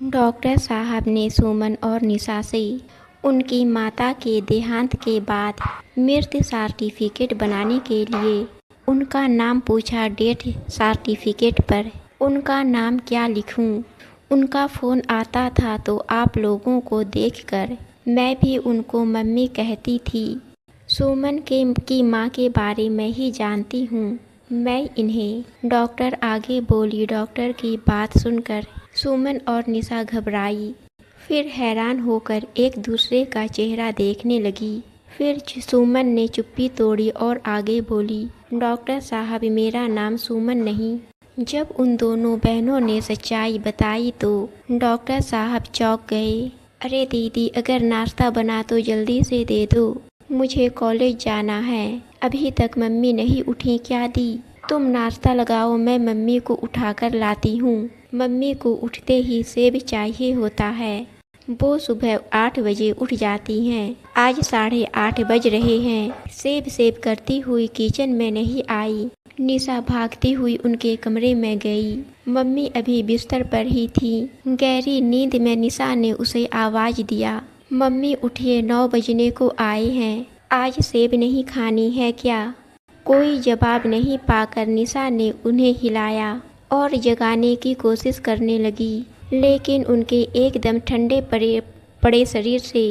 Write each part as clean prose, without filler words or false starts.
Doctor साहब ने सुमन और निशा से उनकी माता के देहांत के बाद मृत्यु सर्टिफिकेट बनाने के लिए उनका नाम पूछा। डेथ सर्टिफिकेट पर उनका नाम क्या लिखूं? उनका फ़ोन आता था तो आप लोगों को देखकर मैं भी उनको मम्मी कहती थी। सुमन की माँ के बारे में ही जानती हूँ मैं इन्हें। डॉक्टर आगे बोली। डॉक्टर की बात सुनकर सुमन और निशा घबराई, फिर हैरान होकर एक दूसरे का चेहरा देखने लगी। फिर सुमन ने चुप्पी तोड़ी और आगे बोली, डॉक्टर साहब मेरा नाम सुमन नहीं। जब उन दोनों बहनों ने सच्चाई बताई तो डॉक्टर साहब चौंक गए। अरे दीदी, अगर नाश्ता बना तो जल्दी से दे दो, मुझे कॉलेज जाना है। अभी तक मम्मी नहीं उठी क्या दी? तुम नाश्ता लगाओ, मैं मम्मी को उठाकर लाती हूँ। मम्मी को उठते ही सेब चाहिए होता है। वो सुबह 8 बजे उठ जाती हैं। आज 8:30 बज रहे हैं। सेब करती हुई किचन में नहीं आई। निशा भागती हुई उनके कमरे में गई। मम्मी अभी बिस्तर पर ही थी। गहरी नींद में निशा ने उसे आवाज़ दिया, मम्मी उठिए, 9 बजने को आए हैं। आज सेब नहीं खानी है क्या? कोई जवाब नहीं पाकर निशा ने उन्हें हिलाया और जगाने की कोशिश करने लगी, लेकिन उनके एकदम ठंडे पड़े शरीर से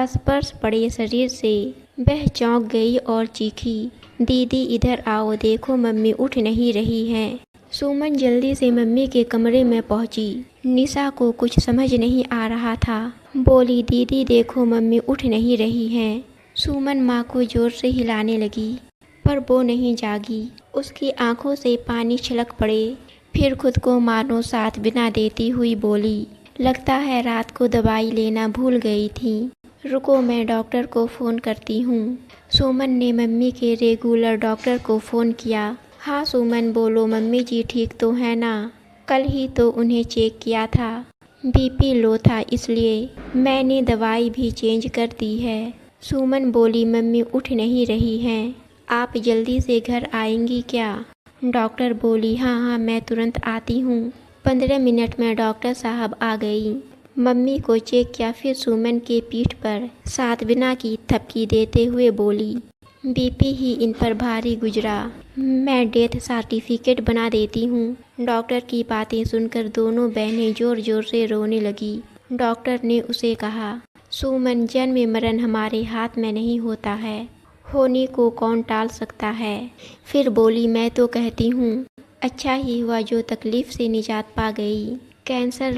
स्पर्श पड़े शरीर से वह चौंक गई और चीखी, दीदी इधर आओ, देखो मम्मी उठ नहीं रही हैं। सुमन जल्दी से मम्मी के कमरे में पहुंची। निशा को कुछ समझ नहीं आ रहा था। बोली, दीदी देखो मम्मी उठ नहीं रही हैं। सुमन माँ को जोर से हिलाने लगी, पर वो नहीं जागी। उसकी आंखों से पानी छलक पड़े। फिर खुद को मानो साथ बिना देती हुई बोली, लगता है रात को दवाई लेना भूल गई थी। रुको, मैं डॉक्टर को फ़ोन करती हूँ। सुमन ने मम्मी के रेगुलर डॉक्टर को फ़ोन किया। हाँ सुमन बोलो, मम्मी जी ठीक तो है ना? कल ही तो उन्हें चेक किया था, बीपी लो था, इसलिए मैंने दवाई भी चेंज कर दी है। सुमन बोली, मम्मी उठ नहीं रही हैं, आप जल्दी से घर आएंगी क्या? डॉक्टर बोली, हाँ मैं तुरंत आती हूँ। 15 मिनट में डॉक्टर साहब आ गई। मम्मी को चेक किया, फिर सुमन के पीठ पर सात बिना की थपकी देते हुए बोली, बीपी ही इन पर भारी गुजरा, मैं डेथ सर्टिफिकेट बना देती हूँ। डॉक्टर की बातें सुनकर दोनों बहनें जोर जोर से रोने लगी। डॉक्टर ने उसे कहा, सुमन, जन्म मरण हमारे हाथ में नहीं होता है, होने को कौन टाल सकता है। फिर बोली, मैं तो कहती हूँ अच्छा ही हुआ जो तकलीफ़ से निजात पा गई। कैंसर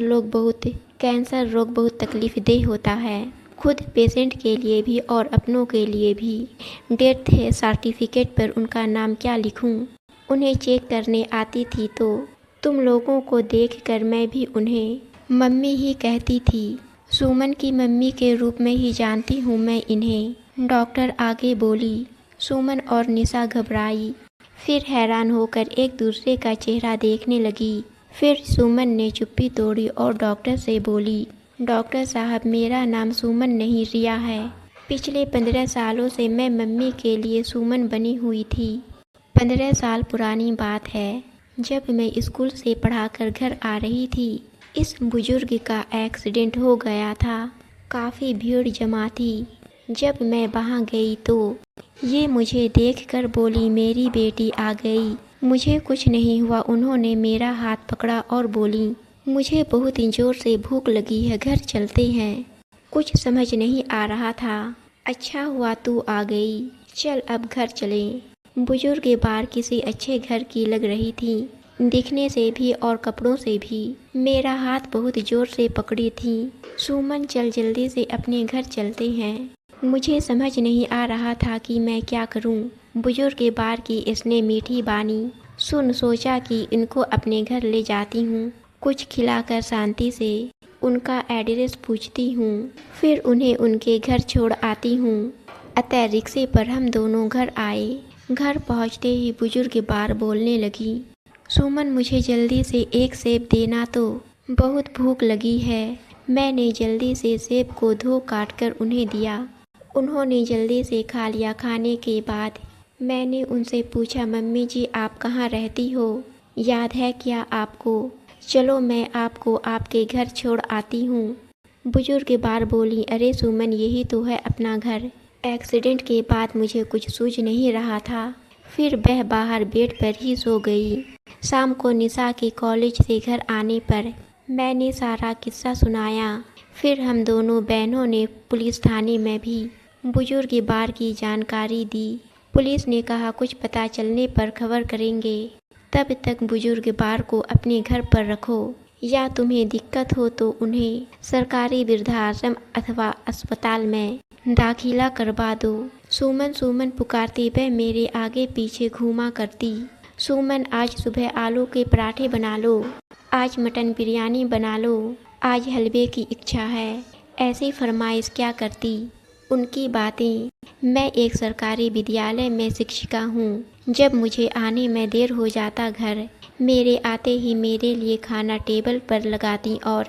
रोग बहुत तकलीफ देह होता है, खुद पेशेंट के लिए भी और अपनों के लिए भी। डेथ सर्टिफिकेट पर उनका नाम क्या लिखूं? उन्हें चेक करने आती थी तो तुम लोगों को देखकर मैं भी उन्हें मम्मी ही कहती थी। सुमन की मम्मी के रूप में ही जानती हूँ मैं इन्हें। डॉक्टर आगे बोली। सुमन और निशा घबराई, फिर हैरान होकर एक दूसरे का चेहरा देखने लगी। फिर सुमन ने चुप्पी तोड़ी और डॉक्टर से बोली, डॉक्टर साहब मेरा नाम सुमन नहीं रिया है। पिछले 15 सालों से मैं मम्मी के लिए सुमन बनी हुई थी। 15 साल पुरानी बात है, जब मैं स्कूल से पढ़ाकर घर आ रही थी, इस बुजुर्ग का एक्सीडेंट हो गया था। काफ़ी भीड़ जमा थी। जब मैं वहाँ गई तो ये मुझे देखकर बोली, मेरी बेटी आ गई। मुझे कुछ नहीं हुआ। उन्होंने मेरा हाथ पकड़ा और बोली, मुझे बहुत जोर से भूख लगी है, घर चलते हैं। कुछ समझ नहीं आ रहा था। अच्छा हुआ तू आ गई, चल अब घर चलें। बुजुर्ग बार किसी अच्छे घर की लग रही थी, दिखने से भी और कपड़ों से भी। मेरा हाथ बहुत जोर से पकड़ी थी। सुमन, चल जल्दी से अपने घर चलते हैं। मुझे समझ नहीं आ रहा था कि मैं क्या करूं। बुजुर्ग बार की इसने मीठी बानी सुन सोचा कि इनको अपने घर ले जाती हूँ, कुछ खिलाकर शांति से उनका एड्रेस पूछती हूँ, फिर उन्हें उनके घर छोड़ आती हूँ। अतः रिक्शे पर हम दोनों घर आए। घर पहुँचते ही बुजुर्ग बार बोलने लगी, सुमन मुझे जल्दी से एक सेब देना तो, बहुत भूख लगी है। मैंने जल्दी से सेब को धो काट कर उन्हें दिया। उन्होंने जल्दी से खा लिया। खाने के बाद मैंने उनसे पूछा, मम्मी जी आप कहाँ रहती हो, याद है क्या आपको? चलो मैं आपको आपके घर छोड़ आती हूँ। बुजुर्ग बार बोली, अरे सुमन, यही तो है अपना घर। एक्सीडेंट के बाद मुझे कुछ सूझ नहीं रहा था। फिर वह बाहर बेड पर ही सो गई। शाम को निशा के कॉलेज से घर आने पर मैंने सारा किस्सा सुनाया। फिर हम दोनों बहनों ने पुलिस थाने में भी बुजुर्ग बार की जानकारी दी। पुलिस ने कहा कुछ पता चलने पर खबर करेंगे। तब तक बुजुर्ग बार को अपने घर पर रखो, या तुम्हें दिक्कत हो तो उन्हें सरकारी वृद्धाश्रम अथवा अस्पताल में दाखिला करवा दो। सुमन सुमन पुकारती वह मेरे आगे पीछे घूमा करती। सुमन, आज सुबह आलू के पराठे बना लो, आज मटन बिरयानी बना लो, आज हलवे की इच्छा है। ऐसी फरमाइश क्या करती। उनकी बातें। मैं एक सरकारी विद्यालय में शिक्षिका हूँ। जब मुझे आने में देर हो जाता घर, मेरे आते ही मेरे लिए खाना टेबल पर लगाती और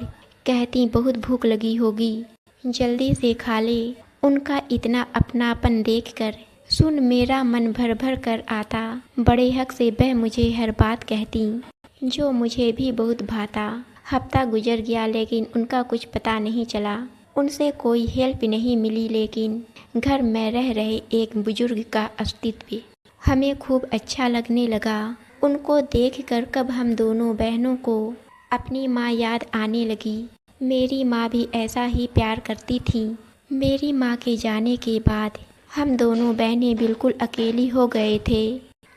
कहती बहुत भूख लगी होगी, जल्दी से खा ले। उनका इतना अपनापन देखकर सुन मेरा मन भर भर कर आता। बड़े हक से वह मुझे हर बात कहती, जो मुझे भी बहुत भाता। हफ्ता गुजर गया लेकिन उनका कुछ पता नहीं चला। उनसे कोई हेल्प नहीं मिली, लेकिन घर में रह रहे एक बुजुर्ग का अस्तित्व हमें खूब अच्छा लगने लगा। उनको देखकर कब हम दोनों बहनों को अपनी माँ याद आने लगी। मेरी माँ भी ऐसा ही प्यार करती थी। मेरी माँ के जाने के बाद हम दोनों बहनें बिल्कुल अकेली हो गए थे।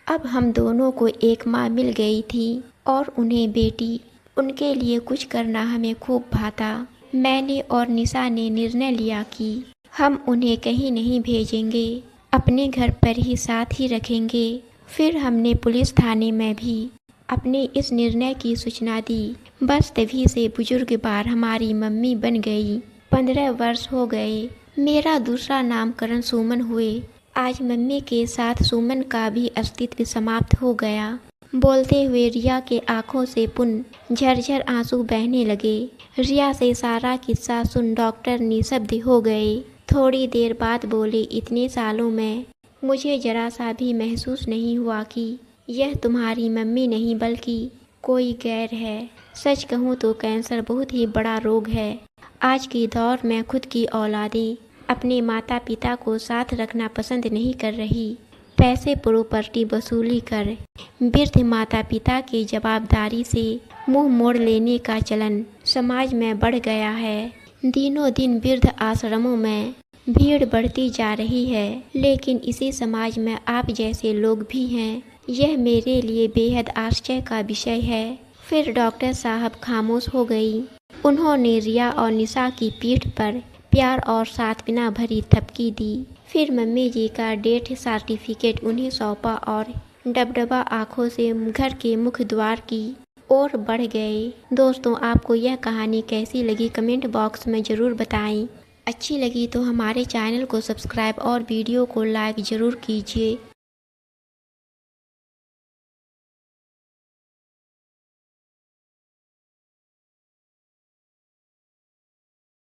अब हम दोनों को एक माँ मिल गई थी और उन्हें बेटी। उनके लिए कुछ करना हमें खूब भाता। मैंने और निशा ने निर्णय लिया कि हम उन्हें कहीं नहीं भेजेंगे, अपने घर पर ही साथ ही रखेंगे। फिर हमने पुलिस थाने में भी अपने इस निर्णय की सूचना दी। बस तभी से बुजुर्ग बार हमारी मम्मी बन गई। 15 वर्ष हो गए मेरा दूसरा नामकरण सुमन हुए। आज मम्मी के साथ सुमन का भी अस्तित्व समाप्त हो गया। बोलते हुए रिया के आंखों से पुनः झरझर आंसू बहने लगे। रिया से सारा किस्सा सुन डॉक्टर निशब्द हो गए। थोड़ी देर बाद बोले, इतने सालों में मुझे जरा सा भी महसूस नहीं हुआ कि यह तुम्हारी मम्मी नहीं बल्कि कोई गैर है। सच कहूँ तो कैंसर बहुत ही बड़ा रोग है। आज के दौर में खुद की औलादें अपने माता पिता को साथ रखना पसंद नहीं कर रही। पैसे प्रॉपर्टी वसूली कर वृद्ध माता पिता की जवाबदारी से मुंह मोड़ लेने का चलन समाज में बढ़ गया है। दिनों दिन वृद्ध आश्रमों में भीड़ बढ़ती जा रही है, लेकिन इसी समाज में आप जैसे लोग भी हैं, यह मेरे लिए बेहद आश्चर्य का विषय है। फिर डॉक्टर साहब खामोश हो गई। उन्होंने रिया और निशा की पीठ पर प्यार और सांत्वना भरी थपकी दी। फिर मम्मी जी का डेथ सर्टिफिकेट उन्हें सौंपा और डबडबा आंखों से घर के मुख्य द्वार की ओर बढ़ गए। दोस्तों, आपको यह कहानी कैसी लगी कमेंट बॉक्स में ज़रूर बताएं। अच्छी लगी तो हमारे चैनल को सब्सक्राइब और वीडियो को लाइक ज़रूर कीजिए।